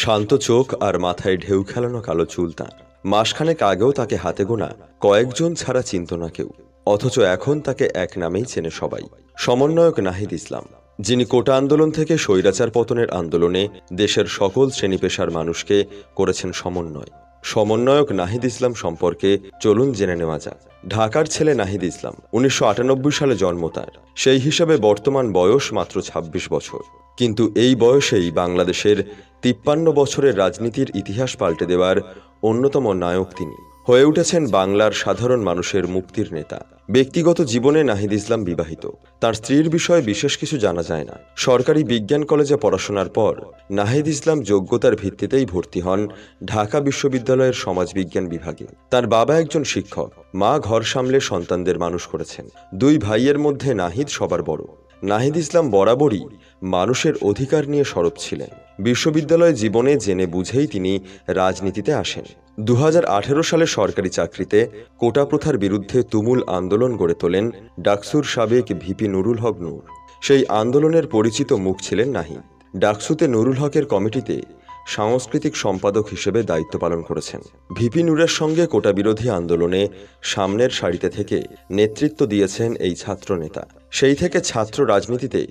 শান্ত চোখ আর মাথায় ঢেউ খেলানো কালো চুল তাঁর। মাসখানেক আগেও তাকে হাতে গোনা কয়েকজন ছাড়া চিনত না কেউ, অথচ এখন তাকে এক নামেই চেনে সবাই, সমন্বয়ক নাহিদ ইসলাম, যিনি কোটা আন্দোলন থেকে স্বৈরাচার পতনের আন্দোলনে দেশের সকল শ্রেণী পেশার মানুষকে করেছেন সমন্বয়ক নাহিদ ইসলাম সম্পর্কে চলুন জেনে নেওয়া যাক। ঢাকার ছেলে নাহিদ ইসলাম, 1998 সালে জন্ম তার। সেই হিসাবে বর্তমান বয়স মাত্র 26 বছর, কিন্তু এই বয়সেই বাংলাদেশের 53 বছরের রাজনীতির ইতিহাস পাল্টে দেওয়ার অন্যতম নায়ক তিনি। হয়ে উঠেছেন বাংলার সাধারণ মানুষের মুক্তির নেতা। ব্যক্তিগত জীবনে নাহিদ ইসলাম বিবাহিত। তার স্ত্রীর বিষয়ে বিশেষ কিছু জানা যায় না। সরকারি বিজ্ঞান কলেজে পড়াশোনার পর নাহিদ ইসলাম যোগ্যতার ভিত্তিতেই ভর্তি হন ঢাকা বিশ্ববিদ্যালয়ের সমাজবিজ্ঞান বিভাগে। তার বাবা একজন শিক্ষক, মা ঘর সামলে সন্তানদের মানুষ করেছেন। দুই ভাইয়ের মধ্যে নাহিদ সবার বড়। নাহিদ ইসলাম বরাবরই মানুষের অধিকার নিয়ে সরব ছিলেন। বিশ্ববিদ্যালয় জীবনে জেনে বুঝেই তিনি রাজনীতিতে আসেন। 2018 সালে সরকারি চাকরিতে কোটা প্রথার বিরুদ্ধে তুমুল আন্দোলন গড়ে তোলেন ডাকসুর সাবেক ভিপি নুরুল হক নূর। সেই আন্দোলনের পরিচিত মুখ ছিলেন নাহিদ। ডাকসুতে নুরুল হকের কমিটিতে সাংস্কৃতিক সম্পাদক হিসেবে দায়িত্ব পালন করেছেন। ভিপি নূরের সঙ্গে কোটা বিরোধী আন্দোলনে সামনের সারিতে থেকে নেতৃত্ব দিয়েছেন এই ছাত্র নেতা। সেই থেকে ছাত্র রাজনীতিতে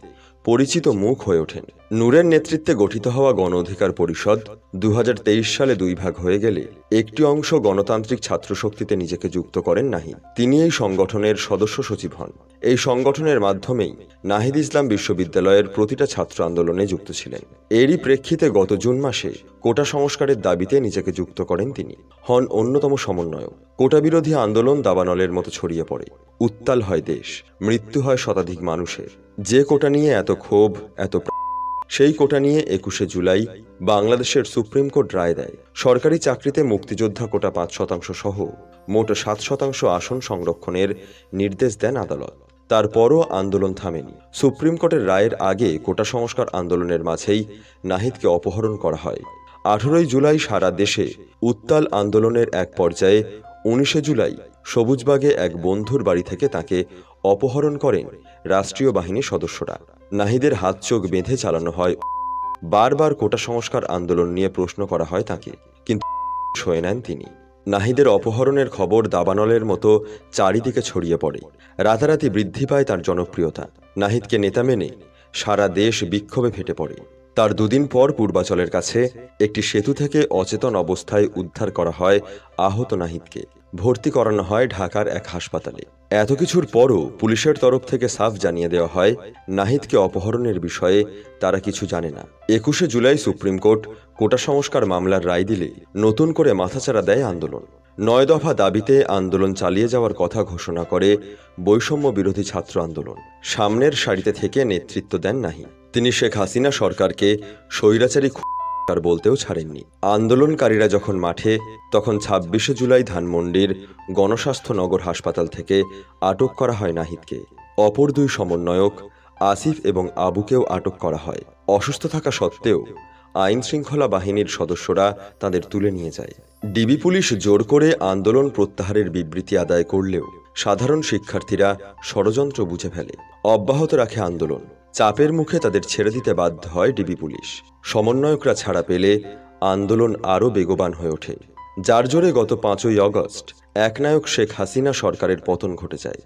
পরিচিত মুখ হয়ে ওঠেন। নূরের নেতৃত্বে গঠিত হওয়া গণ অধিকার পরিষদ 2023 সালে দুই ভাগ হয়ে গেলে একটি অংশ গণতান্ত্রিক ছাত্র শক্তিতে নিজেকে যুক্ত করেন নাহিদ। তিনি এই সংগঠনের সদস্য সচিব হন। এই সংগঠনের মাধ্যমেই নাহিদ ইসলাম বিশ্ববিদ্যালয়ের প্রতিটা ছাত্র আন্দোলনে যুক্ত ছিলেন। এরই প্রেক্ষিতে গত জুন মাসে কোটা সংস্কারের দাবিতে নিজেকে যুক্ত করেন তিনি। হন অন্যতম সমন্বয়ক। কোটা বিরোধী আন্দোলন দাবানলের মতো ছড়িয়ে পড়ে। উত্তাল হয় দেশ, মৃত্যু হয় শতাধিক মানুষের। যে কোটা নিয়ে এত ক্ষোভ, সেই কোটা নিয়ে 21শে জুলাই বাংলাদেশের সুপ্রিম কোর্ট রায় দেয় সরকারি চাকরিতে মুক্তিযোদ্ধা কোটা 5% সহ মোট 7% আসন সংরক্ষণের নির্দেশ দেন আদালত। তারপরও আন্দোলন থামেনি। সুপ্রিম কোর্টের রায়ের আগে কোটা সংস্কার আন্দোলনের মাঝেই নাহিদকে অপহরণ করা হয়। 18 জুলাই সারা দেশে উত্তাল আন্দোলনের এক পর্যায়ে 19শে জুলাই সবুজবাগে এক বন্ধুর বাড়ি থেকে তাকে অপহরণ করেন রাষ্ট্রীয় বাহিনীর সদস্যরা। নাহিদের হাত চোখ বেঁধে চালানো হয়। বারবার কোটা সংস্কার আন্দোলন নিয়ে প্রশ্ন করা হয় তাকে, কিন্তু সয়ে নেন তিনি। নাহিদের অপহরণের খবর দাবানলের মতো চারিদিকে ছড়িয়ে পড়ে। রাতারাতি বৃদ্ধি পায় তার জনপ্রিয়তা। নাহিদকে নেতা মেনে সারা দেশ বিক্ষোভে ফেটে পড়ে। তার দুদিন পর পূর্বাচলের কাছে একটি সেতু থেকে অচেতন অবস্থায় উদ্ধার করা হয় আহত নাহিদকে। ভর্তি করানো হয় ঢাকার এক হাসপাতালে। এত কিছুর পরও পুলিশের তরফ থেকে সাফ জানিয়ে দেওয়া হয় নাহিদকে অপহরণের বিষয়ে তারা কিছু জানে না। 21শে জুলাই সুপ্রিম কোর্ট কোটা সংস্কার মামলার রায় দিলে নতুন করে মাথাচাড়া দেয় আন্দোলন। 9 দফা দাবিতে আন্দোলন চালিয়ে যাওয়ার কথা ঘোষণা করে বৈষম্য বিরোধী ছাত্র আন্দোলন। সামনের সারিতে থেকে নেতৃত্ব দেন নাহিদ। তিনি শেখ হাসিনা সরকারকে স্বৈরাচারী বলতেও ছাড়েননি। আন্দোলনকারীরা যখন মাঠে, তখন 26শে জুলাই ধানমন্ডির গণস্বাস্থ্য নগর হাসপাতাল থেকে আটক করা হয় নাহিদকে। অপর দুই সমন্বয়ক আসিফ এবং আবুকেও আটক করা হয়। অসুস্থ থাকা সত্ত্বেও আইন শৃঙ্খলা বাহিনীর সদস্যরা তাদের তুলে নিয়ে যায়। ডিবি পুলিশ জোর করে আন্দোলন প্রত্যাহারের বিবৃতি আদায় করলেও সাধারণ শিক্ষার্থীরা ষড়যন্ত্র বুঝে ফেলে, অব্যাহত রাখে আন্দোলন। চাপের মুখে তাদের ছেড়ে দিতে বাধ্য হয় ডিবি পুলিশ। সমন্বয়করা ছাড়া পেলে আন্দোলন আরও বেগবান হয়ে ওঠে, যার জোরে গত 5ই আগস্ট একনায়ক শেখ হাসিনা সরকারের পতন ঘটে যায়।